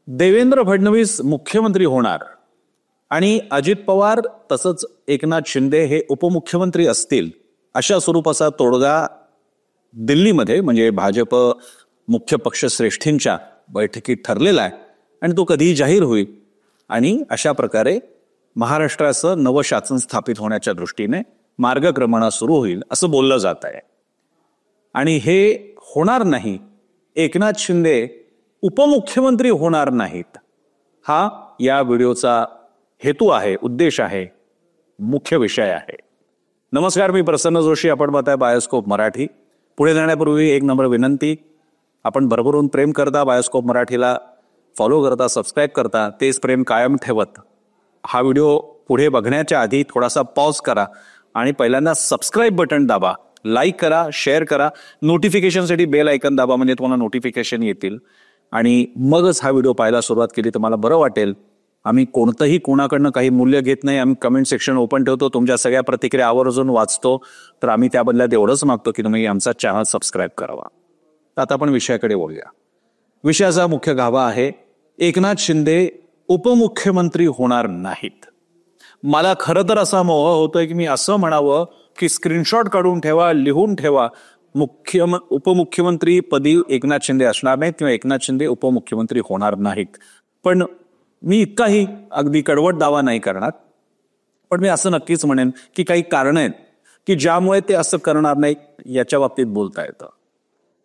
देवेंद्र फडणवीस मुख्यमंत्री होणार आणि अजित पवार तसंच एकनाथ शिंदे हे उपमुख्यमंत्री असतील अशा स्वरूपाचा तोडगा दिल्लीमध्ये म्हणजे भाजप मुख्य पक्ष श्रेष्ठींच्या बैठकीत ठरलेला आहे आणि तो कधी जाहीर होईल आणि अशा प्रकारे महाराष्ट्राचं नवं शासन स्थापित होण्याच्या दृष्टीने मार्गक्रमण सुरू होईल असं बोललं जात आहे. आणि हे होणार नाही, एकनाथ शिंदे उपमुख्यमंत्री होणार नाहीत, हा या व्हिडिओचा हेतू आहे, उद्देश आहे, मुख्य विषय आहे. नमस्कार, मी प्रसन्न जोशी, आपण पाहताय बायोस्कोप मराठी. पुढे जाण्यापूर्वी एक नम्र विनंती, आपण भरभरून प्रेम करता, बायोस्कोप मराठीला फॉलो करता, सबस्क्राईब करता, तेच प्रेम कायम ठेवत हा व्हिडिओ पुढे बघण्याच्या आधी थोडासा पॉज करा आणि पहिल्यांदा सबस्क्राईब बटन दाबा, लाईक करा, शेअर करा, नोटिफिकेशनसाठी बेल आयकन दाबा म्हणजे तुम्हाला नोटिफिकेशन येतील आणि मगच हा व्हिडिओ पाहायला सुरुवात केली तर मला बरं वाटेल. आम्ही कोणतंही कोणाकडनं काही मूल्य घेत नाही, आम्ही कमेंट सेक्शन ओपन ठेवतो, तुमच्या सगळ्या प्रतिक्रिया आवर्जून वाचतो, तर आम्ही त्या बदल्यात एवढंच मागतो की तुम्ही आमचा चॅनल सबस्क्राईब करावा. तर आता आपण विषयाकडे बोलूया. विषयाचा मुख्य गाभा आहे एकनाथ शिंदे उपमुख्यमंत्री होणार नाहीत. मला खरं तर असा मोह होतोय की मी असं म्हणावं की स्क्रीनशॉट काढून ठेवा, लिहून ठेवा, उपमुख्यमंत्री पदी एकनाथ शिंदे असणार नाहीत किंवा एकनाथ शिंदे उपमुख्यमंत्री होणार नाहीत. पण मी इतकाही अगदी कडवट दावा नाही करणार, पण मी असं नक्कीच म्हणेन की काही कारणं आहेत की ज्यामुळे ते असं करणार नाहीत, याच्या बाबतीत बोलता येतं.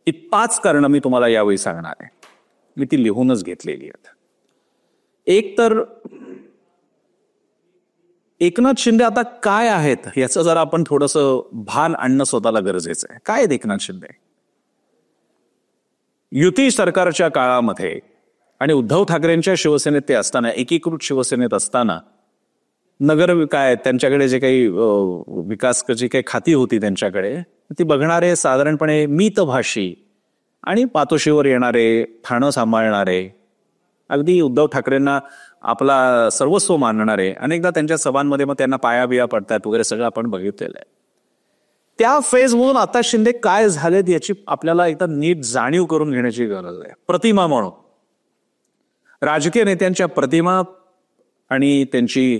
ही 5 कारणं मी तुम्हाला यावेळी सांगणार आहे, मी ती लिहूनच घेतलेली आहेत. एक तर एकनाथ शिंदे आता काय आहेत याचं जरा आपण थोडंसं भान आणणं स्वतःला गरजेचं आहे. काय आहेत एकनाथ शिंदे? युती सरकारच्या काळामध्ये आणि उद्धव ठाकरेंच्या शिवसेनेत ते असताना, एकीकृत शिवसेनेत असताना नगर काय त्यांच्याकडे जे काही विकासाची काही खाती होती त्यांच्याकडे, ती बघणारे साधारणपणे मितभाषी आणि पातोशीवर येणारे, ठाणं सांभाळणारे, अगदी उद्धव ठाकरेंना आपला सर्वस्व मानणारे, अनेकदा त्यांच्या सभांमध्ये मग त्यांना पाया बिया पडतात वगैरे सगळं आपण बघितलेलं आहे. त्या फेजमधून आता शिंदे काय झालेत याची आपल्याला एकदा नीट जाणीव करून घेण्याची गरज आहे. प्रतिमा म्हणून राजकीय नेत्यांच्या प्रतिमा आणि त्यांची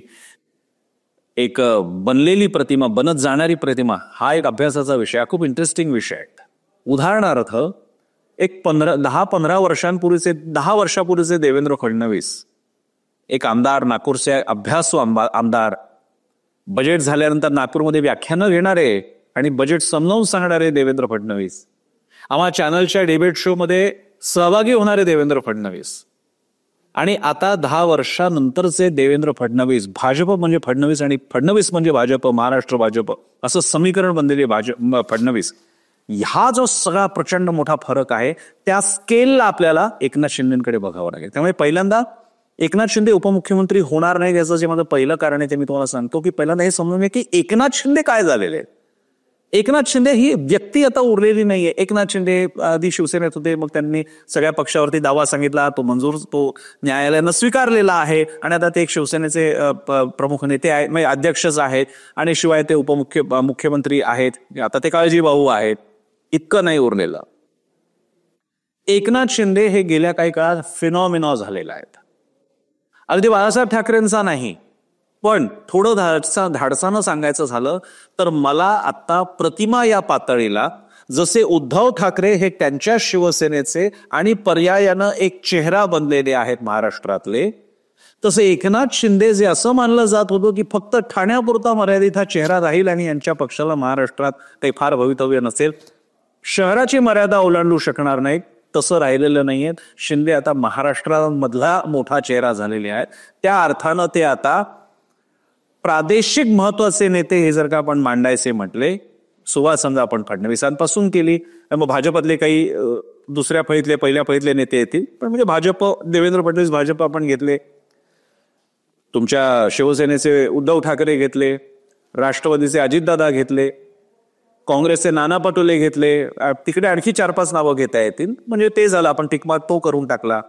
एक बनलेली प्रतिमा, बनत जाणारी प्रतिमा, हा एक अभ्यासाचा विषय, हा खूप इंटरेस्टिंग विषय आहे. उदाहरणार्थ एक 10-15 वर्षांपूर्वीचे, 10 वर्षापूर्वीचे देवेंद्र फडणवीस, एक आमदार, नागपूरचे अभ्यासू आमदार, बजेट झाल्यानंतर नागपूरमध्ये व्याख्यानं घेणारे आणि बजेट समजावून सांगणारे देवेंद्र फडणवीस, आम्हा चॅनलच्या डिबेट शो मध्ये सहभागी होणारे देवेंद्र फडणवीस, आणि आता 10 वर्षानंतरचे देवेंद्र फडणवीस, भाजप म्हणजे फडणवीस आणि फडणवीस म्हणजे भाजप, महाराष्ट्र भाजप असं समीकरण बनलेले फडणवीस, हा जो सगळा प्रचंड मोठा फरक आहे, त्या स्केलला आपल्याला एकनाथ शिंदेकडे बघावं लागेल. त्यामुळे पहिल्यांदा एकनाथ शिंदे उपमुख्यमंत्री होणार नाही याचं जे माझं पहिलं कारण आहे ते मी तुम्हाला सांगतो की पहिल्यांदा हे समजून घ्या की एकनाथ शिंदे काय झालेले आहेत. एकनाथ शिंदे ही व्यक्ती आता उरलेली नाहीये. एकनाथ शिंदे आधी शिवसेनेत होते, मग त्यांनी सगळ्या पक्षावरती दावा सांगितला, तो मंजूर, तो न्यायालयानं स्वीकारलेला आहे आणि आता ते एक शिवसेनेचे प्रमुख नेते आहेत, म्हणजे अध्यक्षच आहेत आणि शिवाय ते मुख्यमंत्री आहेत, आता ते काळजीभाऊ आहेत. इतकं नाही उरलेलं. एकनाथ शिंदे हे गेल्या काही काळात फिनॉमिना झालेला आहेत. अगदी बाळासाहेब ठाकरेंचा नाही, पण थोडं धाडसानं सांगायचं झालं तर मला आता प्रतिमा या पातळीला, जसे उद्धव ठाकरे हे त्यांच्या शिवसेनेचे आणि पर्यायानं एक चेहरा बनलेले आहेत महाराष्ट्रातले, तसे एकनाथ शिंदे जे असं मानलं जात होतं की फक्त ठाण्यापुरता मर्यादित हा चेहरा राहील आणि यांच्या पक्षाला महाराष्ट्रात काही फार भवितव्य नसेल, शहराची मर्यादा ओलांडू शकणार नाहीत, तसं राहिलेलं नाहीये. शिंदे आता महाराष्ट्रामधला मोठा चेहरा झालेले आहेत. त्या अर्थानं ते आता प्रादेशिक महत्वाचे नेते हे जर का आपण मांडायचे म्हटले, सुरुवात समजा आपण फडणवीसांपासून केली, मग भाजपातले काही दुसऱ्या फळीतले, पहिल्या फळीतले नेते येतील, पण म्हणजे भाजप, देवेंद्र फडणवीस भाजप आपण घेतले, तुमच्या शिवसेनेचे उद्धव ठाकरे घेतले, राष्ट्रवादीचे अजितदादा घेतले, काँग्रेसचे नाना पटोले घेतले, तिकडे आणखी 4-5 नावं घेता येतील, म्हणजे ते झालं, आपण टिकमार्क तो करून टाकला.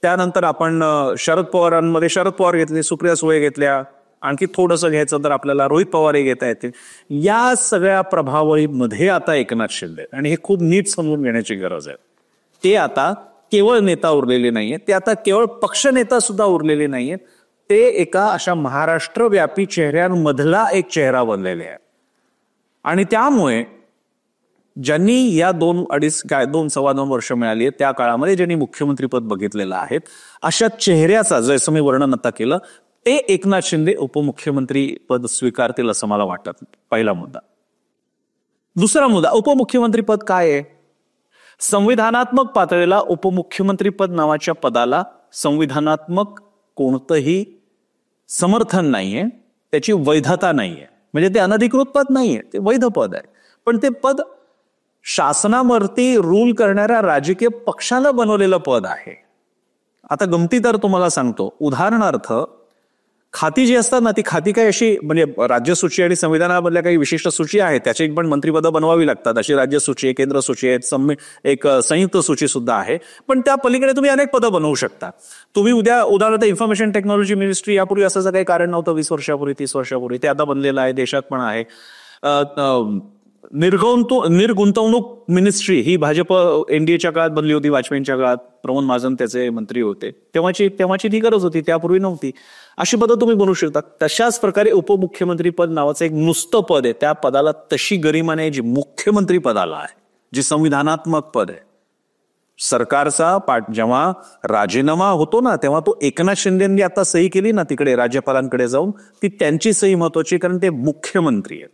त्यानंतर आपण शरद पवारांमध्ये शरद पवार घेतले, सुप्रिया सुळे घेतल्या, आणखी थोडंसं घ्यायचं तर आपल्याला रोहित पवारही घेता येतील. या सगळ्या प्रभावळीमध्ये आता एकनाथ शिंदे, आणि हे खूप नीट समजून घेण्याची गरज आहे, ते आता केवळ नेता उरलेले नाहीये, ते आता केवळ पक्षनेता सुद्धा उरलेले नाहीयेत, ते एका अशा महाराष्ट्रव्यापी चेहऱ्यांमधला एक चेहरा बनलेले आहे. आणि त्यामुळे ज्यांनी या 2-2.25 वर्ष मिळाली आहेत त्या काळामध्ये ज्यांनी मुख्यमंत्रीपद बघितलेलं आहे, अशा चेहऱ्याचा जसं मी वर्णन आता केलं, ते एकनाथ शिंदे उपमुख्यमंत्री पद स्वीकारतील असं मला वाटतं. पहिला मुद्दा. दुसरा मुद्दा, उपमुख्यमंत्री पद काय आहे? संविधानात्मक पातळीला उपमुख्यमंत्री पद नावाच्या पदाला संविधानात्मक कोणतंही समर्थन नाहीये, त्याची वैधता नाहीये. म्हणजे ते अनधिकृत पद नाहीये, ते वैध पद आहे. पण ते पद शासनावरती रूल करणाऱ्या राजकीय पक्षानं बनवलेलं पद आहे. आता गमती तर तुम्हाला सांगतो, उदाहरणार्थ खाती जी असतात ना, ती खाती काही अशी म्हणजे राज्यसूची आणि संविधानामधल्या काही विशिष्ट सूची आहेत, त्याची पण मंत्रिपदं बनवावी लागतात. अशी राज्यसूची आहे, केंद्र सूची आहे, एक संयुक्त सूची सुद्धा आहे. पण त्या पलीकडे तुम्ही अनेक पदं बनवू शकता. तुम्ही उदाहरणार्थ इन्फॉर्मेशन टेक्नॉलॉजी मिनिस्ट्री, यापूर्वी असं काही कारण नव्हतं 20 वर्षापूर्वी 30 वर्षापूर्वी, ते आता बनलेलं आहे, देशात पण आहे. निर्गुंतवणूक मिनिस्ट्री ही भाजप एनडीएच्या काळात बनली होती, वाजपेयींच्या काळात प्रमोद महाजन त्याचे मंत्री होते, तेव्हाची ती गरज होती, त्यापूर्वी नव्हती. अशी पदं तुम्ही बनवू शकता. तशाच प्रकारे उपमुख्यमंत्री पद नावाचं एक नुसतं पद आहे, त्या पदाला तशी गरिमा नाही जी मुख्यमंत्री पदाला आहे, जी संविधानात्मक पद आहे. सरकारचा जेव्हा राजीनामा होतो ना, तेव्हा तो एकनाथ शिंदेंनी आता सही केली ना तिकडे राज्यपालांकडे जाऊन, ती त्यांची सही महत्वाची, कारण ते मुख्यमंत्री आहेत.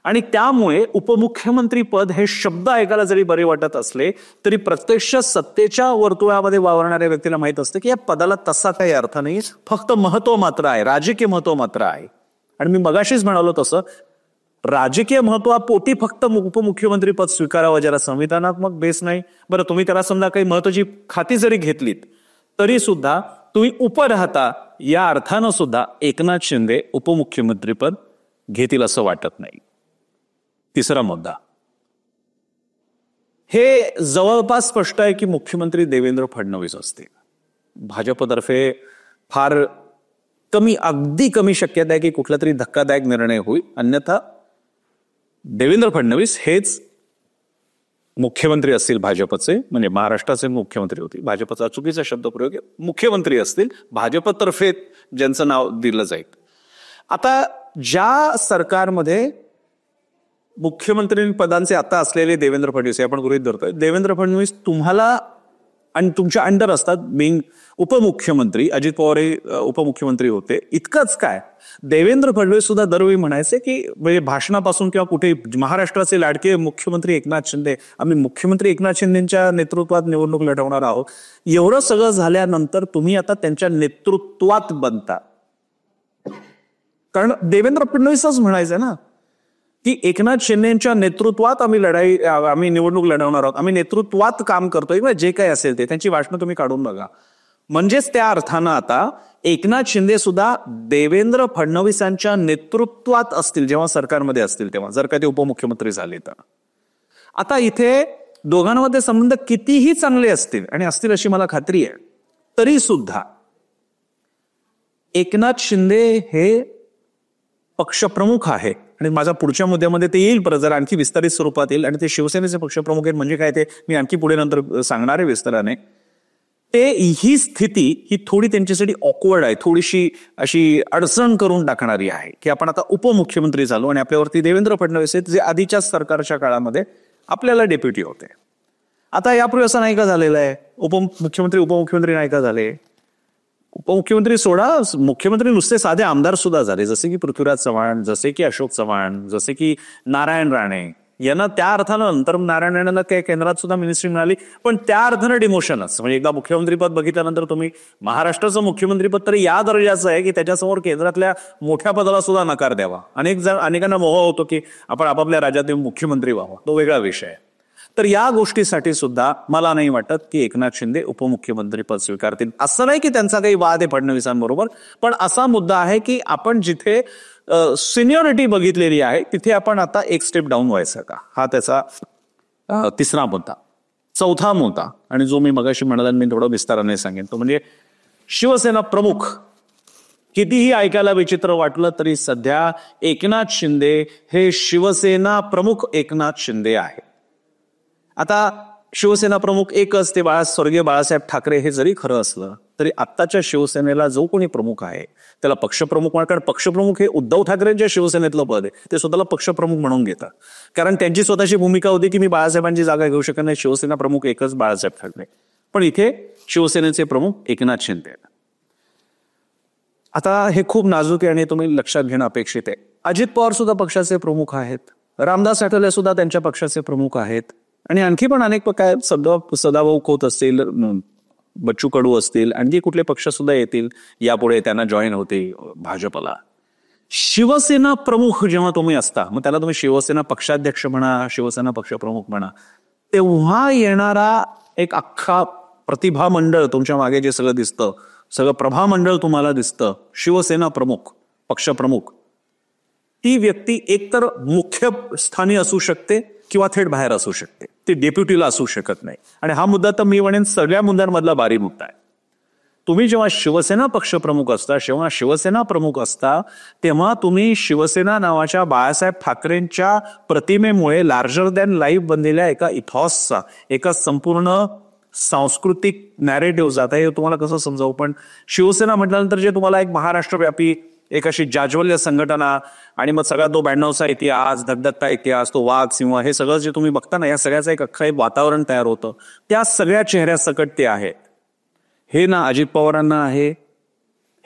आणि त्यामुळे उपमुख्यमंत्री पद हे शब्द ऐकायला जरी बरे वाटत असले तरी प्रत्यक्ष सत्तेच्या वर्तुळामध्ये वावरणाऱ्या व्यक्तीला माहित असतं की या पदाला तसा काही अर्थ नाही, फक्त महत्व मात्र आहे, राजकीय महत्व मात्र आहे. आणि मी मगाशीच म्हणालो तसं, राजकीय महत्वापोटी फक्त उपमुख्यमंत्री पद स्वीकारावं, ज्याला संविधानात्मक बेस नाही. बरं, तुम्ही त्याला समजा काही महत्वाची खाती जरी घेतलीत तरी सुद्धा तुम्ही उप राहता, या अर्थानं सुद्धा एकनाथ शिंदे उपमुख्यमंत्री पद घेतील असं वाटत नाही. तिसरा मुद्दा, हे जवळपास स्पष्ट आहे की मुख्यमंत्री देवेंद्र फडणवीस असतील. भाजपतर्फे फार अगदी कमी शक्यता आहे की कुठला तरी धक्कादायक निर्णय होईल, अन्यथा देवेंद्र फडणवीस हेच मुख्यमंत्री असतील भाजपचे, म्हणजे महाराष्ट्राचे मुख्यमंत्री होतील. भाजपचा चुकीचा शब्दप्रयोग, मुख्यमंत्री असतील, भाजपतर्फे ज्यांचं नाव दिलं जाईल. आता ज्या सरकारमध्ये मुख्यमंत्री पदांचे आता असलेले देवेंद्र फडणवीस, आपण गृहीत धरतोय देवेंद्र फडणवीस तुम्हाला आणि तुमच्या अंडर असतात, बिंग उपमुख्यमंत्री. अजित पवार हे उपमुख्यमंत्री होते. इतकंच काय, देवेंद्र फडणवीस सुद्धा दरवेळी म्हणायचे की म्हणजे भाषणापासून किंवा कुठे, महाराष्ट्राचे लाडके मुख्यमंत्री एकनाथ शिंदे, आम्ही मुख्यमंत्री एकनाथ शिंदेच्या नेतृत्वात निवडणूक लढवणार आहोत. एवढं सगळं झाल्यानंतर तुम्ही आता त्यांच्या नेतृत्वात बनता, कारण देवेंद्र फडणवीसच म्हणायचं ना की एकनाथ शिंदेच्या नेतृत्वात आम्ही निवडणूक लढवणार आहोत, आम्ही नेतृत्वात काम करतोय, किंवा जे काही असेल ते त्यांची भाषणं तुम्ही काढून बघा. म्हणजेच त्या अर्थानं आता एकनाथ शिंदे सुद्धा देवेंद्र फडणवीसांच्या नेतृत्वात असतील जेव्हा सरकारमध्ये असतील तेव्हा, जर का ते उपमुख्यमंत्री झाले तर. आता इथे दोघांमध्ये संबंध कितीही चांगले असतील, आणि असतील अशी मला खात्री आहे, तरी सुद्धा एकनाथ शिंदे हे पक्षप्रमुख आहे. आणि माझ्या पुढच्या मुद्द्यामध्ये ते येईल, परत जर आणखी विस्तारित स्वरूपात येईल. आणि ते शिवसेनेचे पक्षप्रमुख आहेत, म्हणजे काय ते मी आणखी पुढे नंतर सांगणार आहे विस्ताराने. ही स्थिती ही थोडी त्यांच्यासाठी ऑकवर्ड आहे, थोडीशी अशी अडचण करून टाकणारी आहे की आपण आता उपमुख्यमंत्री झालो आणि आपल्यावरती देवेंद्र फडणवीस आहेत, जे आधीच्याच सरकारच्या काळामध्ये आपल्याला डेप्युटी होते. आता यापूर्वी असं नाही का झालेलं आहे, उपमुख्यमंत्री नाही का झाले? उपमुख्यमंत्री सोडा, मुख्यमंत्री नुसते साधे आमदार सुद्धा झाले, जसे की पृथ्वीराज चव्हाण, जसे की अशोक चव्हाण, जसे की नारायण राणे. यांना त्या अर्थानं नंतर नारायण राणेला काही केंद्रात सुद्धा मिनिस्ट्री मिळाली, पण त्या अर्थानं डिमोशनच. म्हणजे एकदा मुख्यमंत्रीपद बघितल्यानंतर तुम्ही महाराष्ट्राचं मुख्यमंत्रीपद तरी या दर्जाचं आहे की त्याच्यासमोर केंद्रातल्या मोठ्या पदाला सुद्धा नकार द्यावा. अनेकांना मोह होतो की आपण आपापल्या राज्यात मुख्यमंत्री व्हावं, तो वेगळा विषय आहे. तर या गोष्टीसाठी सुद्धा मला नाही वाटत की एकनाथ शिंदे उपमुख्यमंत्री पद स्वीकारतील. असं नाही की त्यांचा काही वाद आहे फडणवीसांबरोबर, पण असा मुद्दा आहे की आपण जिथे सिनियरिटी बघितलेली आहे तिथे आपण आता एक स्टेप डाऊन व्हायचं का, हा त्याचा तिसरा मुद्दा. चौथा मुद्दा, आणि जो मी मगाशी म्हणाला, मी थोडं विस्ताराने सांगेन, तो म्हणजे शिवसेना प्रमुख. कितीही ऐकायला विचित्र वाटलं तरी सध्या एकनाथ शिंदे हे शिवसेना प्रमुख एकनाथ शिंदे आहे. आता शिवसेना प्रमुख एकच ते स्वर्गीय बाळासाहेब ठाकरे हे जरी खरं असलं तरी आत्ताच्या शिवसेनेला जो कोणी प्रमुख आहे त्याला पक्षप्रमुख म्हणा, कारण पक्षप्रमुख हे उद्धव ठाकरेंच्या शिवसेनेतलं पद आहे, ते स्वतःला पक्षप्रमुख म्हणून घेतात. कारण त्यांची स्वतःची भूमिका होती की मी बाळासाहेबांची जागा घेऊ शकत नाही, शिवसेना प्रमुख एकच बाळासाहेब ठाकरे. पण इथे शिवसेनेचे प्रमुख एकनाथ शिंदे. आता हे खूप नाजूक आहे आणि तुम्ही लक्षात घेणं अपेक्षित आहे. अजित पवार सुद्धा पक्षाचे प्रमुख आहेत, रामदास आठवले सुद्धा त्यांच्या पक्षाचे प्रमुख आहेत, आणि आणखी पण अनेक काय सदाभाऊ खोत असतील, बच्चू कडू असतील, आणखी कुठले पक्ष सुद्धा येतील यापुढे त्यांना जॉईन होते भाजपला. शिवसेना प्रमुख जेव्हा तुम्ही असता, मग त्याला तुम्ही शिवसेना पक्षाध्यक्ष म्हणा, शिवसेना पक्षप्रमुख म्हणा, तेव्हा येणारा एक अख्खा प्रतिभा मंडळ तुमच्या मागे जे सगळं दिसतं, सगळं प्रभा मंडळ तुम्हाला दिसतं, शिवसेना प्रमुख, पक्षप्रमुख, ती व्यक्ती एकतर मुख्य स्थानी असू शकते किंवा थेट बाहेर असू शकते, ती डेप्युटीला असू शकत नाही. आणि हा मुद्दा तर मी म्हणेन सगळ्या मुद्द्यांमधला भारी मुद्दा आहे. तुम्ही जेव्हा शिवसेना पक्षप्रमुख असता, जेव्हा शिवसेना प्रमुख असता, तेव्हा तुम्ही शिवसेना नावाच्या बाळासाहेब ठाकरेंच्या प्रतिमेमुळे लार्जर दॅन लाईफ बनलेल्या एका इथॉसचा, एका संपूर्ण सांस्कृतिक नॅरेटिव्ह जात आहे. हे तुम्हाला कसं समजावं, पण शिवसेना म्हटल्यानंतर जे तुम्हाला एक महाराष्ट्रव्यापी एक अशी जाज्वल्य संघटना आणि मग सगळा तो 92चा इतिहास, धगधगता इतिहास, तो वाघ सिंह, हे सगळं जे तुम्ही बघता ना, या सगळ्याचं एक अख्खं वातावरण तयार होतं. त्या सगळ्या चेहऱ्यासकट ते आहेत. हे ना अजित पवारांना आहे,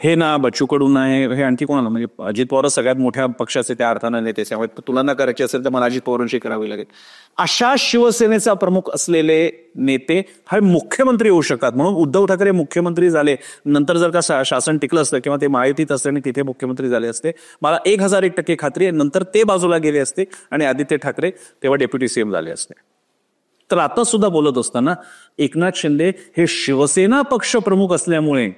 हे ना बच्चू कडूंना आहे, हे आणखी कोणाला, म्हणजे अजित पवार सगळ्यात मोठ्या पक्षाचे त्या अर्थानं नेते, त्यामुळे तुलना करायची असेल तर मला अजित पवारांशी करावी लागेल. अशा शिवसेनेचा प्रमुख असलेले नेते हे मुख्यमंत्री होऊ शकतात. म्हणून उद्धव ठाकरे मुख्यमंत्री झाले, नंतर जर का शासन टिकलं असतं किंवा ते महायुतीत असते आणि तिथे मुख्यमंत्री झाले असते, मला 1001% खात्री आहे नंतर ते बाजूला गेले असते आणि आदित्य ठाकरे तेव्हा डेप्युटी सीएम झाले असते. तर आता सुद्धा बोलत असताना एकनाथ शिंदे हे शिवसेना पक्ष प्रमुख असल्यामुळे,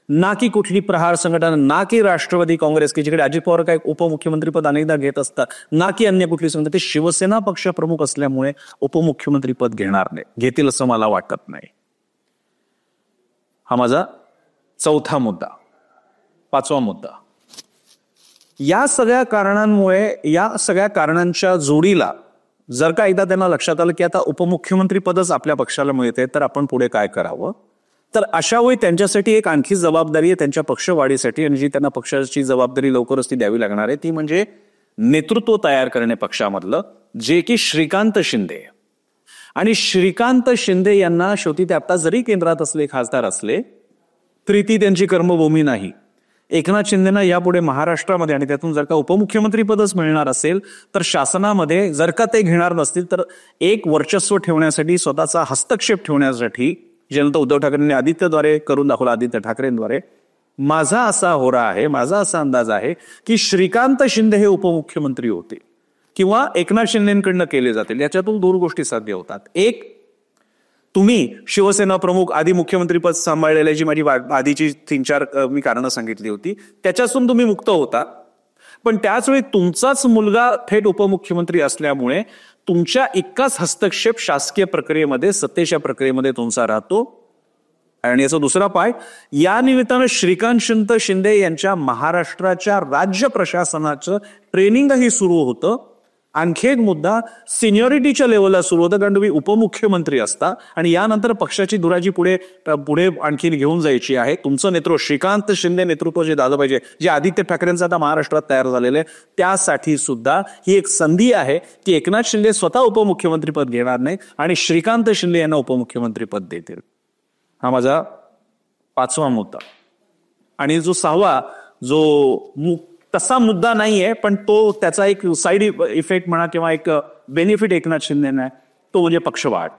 ना की कुठली प्रहार संघटना, ना की राष्ट्रवादी काँग्रेस की जिकडे अजित पवार काय उपमुख्यमंत्रीपद अनेकदा घेत असतात, ना की अन्य कुठली संघटना, ते शिवसेना पक्ष प्रमुख असल्यामुळे उपमुख्यमंत्रीपद घेणार नाही, घेतील असं मला वाटत नाही. हा माझा चौथा मुद्दा. पाचवा मुद्दा, या सगळ्या कारणांमुळे, या सगळ्या कारणांच्या जोडीला जर का एकदा त्यांना लक्षात आलं की आता उपमुख्यमंत्री पदच आपल्या पक्षाला मिळते, तर आपण पुढे काय करावं, तर अशा वेळी त्यांच्यासाठी एक आणखी जबाबदारी आहे त्यांच्या पक्षवाढीसाठी, आणि जी त्यांना पक्षाची जबाबदारी लवकरच ती द्यावी लागणार आहे, ती म्हणजे नेतृत्व तयार करणे पक्षामधलं, जे की श्रीकांत शिंदे. आणि श्रीकांत शिंदे यांना शेवटी ते आता जरी केंद्रात असले, खासदार असले, तरी ती त्यांची कर्मभूमी नाही. एकनाथ शिंदेना यापुढे महाराष्ट्रामध्ये, आणि त्यातून जर का उपमुख्यमंत्री पदच मिळणार असेल तर शासनामध्ये जर का ते घेणार नसतील तर एक वर्चस्व ठेवण्यासाठी, स्वतःचा हस्तक्षेप ठेवण्यासाठी, ज्यानंतर उद्धव ठाकरेंनी आदित्यद्वारे करून दाखवलं, आदित्य ठाकरेंद्वारे, माझा असा होरा आहे, माझा असा अंदाज आहे की श्रीकांत शिंदे हे उपमुख्यमंत्री होते किंवा एकनाथ शिंदेकडनं केले जातील. याच्यातून दोन गोष्टी साध्य होतात. एक, तुम्ही शिवसेना प्रमुख आधी मुख्यमंत्रीपद सांभाळलेल्या, जी माझी आधीची 3-4 मी कारणं सांगितली होती, त्याच्यातून तुम्ही मुक्त होता. पण त्याचवेळी तुमचाच मुलगा थेट उपमुख्यमंत्री असल्यामुळे तुमच्या इतकाच हस्तक्षेप शासकीय प्रक्रियेमध्ये, सत्तेच्या प्रक्रियेमध्ये तुमचा राहतो. आणि याचा दुसरा पाय, या निमित्तानं श्रीकांत शिंदे यांच्या महाराष्ट्राच्या राज्य प्रशासनाचं ट्रेनिंगही सुरू होतं. आणखी एक मुद्दा, सिनियरिटीच्या लेवलला सुरू होतं, कारण तुम्ही उपमुख्यमंत्री असता आणि यानंतर पक्षाची दुराजी पुढे आणखी घेऊन जायची आहे. तुमचं नेतृत्व, श्रीकांत शिंदे नेतृत्व जे दादा पाहिजे, जे आदित्य ठाकरेंचं आता महाराष्ट्रात तयार झालेलं आहे, त्यासाठी सुद्धा ही एक संधी आहे की एकनाथ शिंदे स्वतः उपमुख्यमंत्रीपद घेणार नाही आणि श्रीकांत शिंदे यांना उपमुख्यमंत्रीपद देतील. हा माझा पाचवा मुद्दा. आणि जो सहावा, जो तसा मुद्दा नाहीये, पण तो त्याचा एक साईड इफेक्ट म्हणा किंवा एक बेनिफिट एकनाथ शिंदेना आहे, तो म्हणजे पक्षवाढ.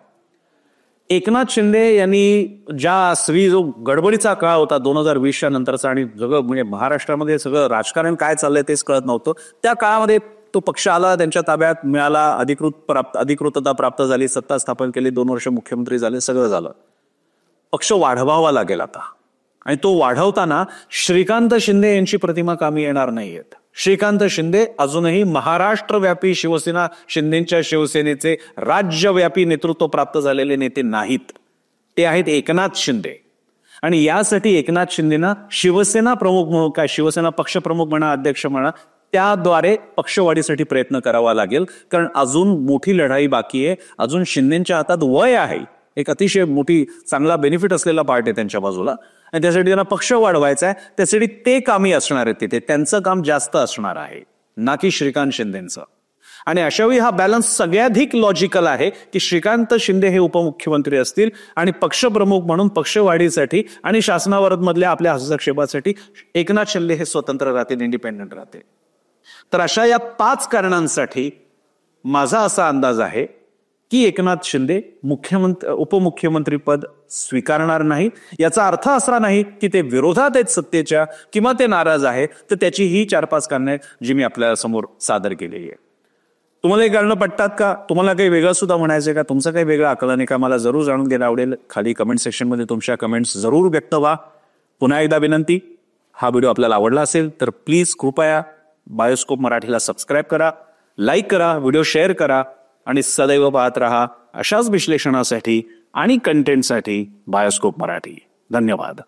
एकनाथ शिंदे यांनी ज्या सगळी जो गडबडीचा काळ होता 2020च्या नंतरचा, आणि सगळं म्हणजे महाराष्ट्रामध्ये सगळं राजकारण काय चाललंय तेच कळत नव्हतं, त्या काळामध्ये तो पक्ष आला, त्यांच्या ताब्यात मिळाला, अधिकृतता प्राप्त झाली, सत्ता स्थापन केली, 2 वर्ष मुख्यमंत्री झाले, सगळं झालं. पक्ष वाढवावा लागेल आता, आणि तो वाढवताना श्रीकांत शिंदे यांची प्रतिमा कामी येणार नाहीयेत. श्रीकांत शिंदे अजूनही महाराष्ट्रव्यापी शिवसेना, शिंदेच्या शिवसेनेचे राज्यव्यापी नेतृत्व प्राप्त झालेले नेते नाहीत. ते आहेत एकनाथ शिंदे. आणि यासाठी एकनाथ शिंदेना शिवसेना प्रमुख म्हणून, काय शिवसेना पक्षप्रमुख म्हणा, अध्यक्ष म्हणा, त्याद्वारे पक्षवाढीसाठी प्रयत्न करावा लागेल, कारण अजून मोठी लढाई बाकी आहे. अजून शिंदेच्या हातात वय आहे, एक अतिशय मोठी चांगला बेनिफिट असलेला पार्ट आहे त्यांच्या बाजूला, आणि त्यासाठी त्यांना पक्ष वाढवायचा आहे. त्यासाठी ते कामी असणार आहेत तिथे, त्यांचं काम जास्त असणार आहे ना की श्रीकांत शिंदेचं. आणि अशावेळी हा बॅलन्स सगळ्याधिक लॉजिकल आहे की श्रीकांत शिंदे हे उपमुख्यमंत्री असतील आणि पक्षप्रमुख म्हणून पक्षवाढीसाठी आणि शासनावर मधल्या आपल्या हस्तक्षेपासाठी एकनाथ शिंदे हे स्वतंत्र राहतील, इंडिपेंडंट राहतील. तर अशा या 5 कारणांसाठी माझा असा अंदाज आहे की एकनाथ शिंदे उपमुख्यमंत्री पद स्वीकारणार नाही. याचा अर्थ असा नाही की ते विरोधात आहेत सत्तेच्या किंवा ते नाराज आहे, तर त्याची ही 4-5 कारणे जी मी आपल्या समोर सादर केलेली आहे. तुम्हाला हे कारणं पटतात का? तुम्हाला काही वेगळं सुद्धा म्हणायचं का? तुमचं काही वेगळं आकलन आहे का? मला जरूर जाणून घ्यायला आवडेल. खाली कमेंट सेक्शनमध्ये तुमच्या कमेंट्स जरूर व्यक्त व्हा. पुन्हा एकदा विनंती, हा व्हिडिओ आपल्याला आवडला असेल तर प्लीज कृपया बायोस्कोप मराठीला सबस्क्राईब करा, लाईक करा, व्हिडिओ शेअर करा आणि सदैव पाहत रहा अशाच विश्लेषणासाठी आणि कंटेंटसाठी बायोस्कोप मराठी. धन्यवाद.